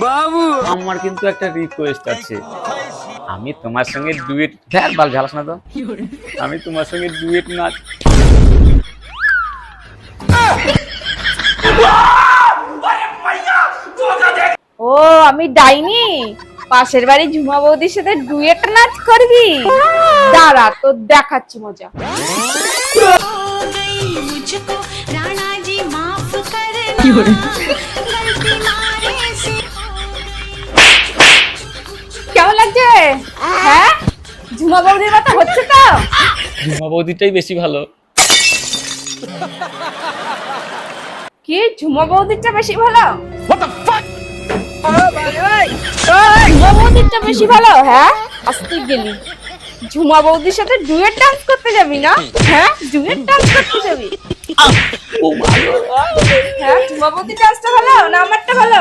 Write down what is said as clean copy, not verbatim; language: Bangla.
বাবু আমার কিন্তু একটা রিকোয়েস্ট আছে, আমি তোমার সঙ্গে ডুয়েট বাল ঝালাস না তো, আমি তোমার সঙ্গে ডুয়েট নাচ। ও আমি ডাইনি, পাশের বাড়ি ঝুমা বৌদির সাথে ডুয়েট নাচ করবি? দাঁড়া তোর দেখাচ্ছি মজা। কেমন লাগছে? হ্যাঁ ঝুমা বৌদির মতো হচ্ছে তো? ঝুমা বৌদিটাই বেশি ভালো। কি ঝুমা বৌদিরটা বেশি ভালো? ঝুমা বৌদিরটা বেশি ভালো? হ্যাঁ আজ তুই গেলি ঝুমা বৌদির সাথে ডুয়েট ডান্স করতে যাবি না? হ্যাঁ ডুয়েট ডান্স করতে যাবি? হ্যাঁ ঝুমা বৌদির ডান্সটা ভালো না আমারটা ভালো?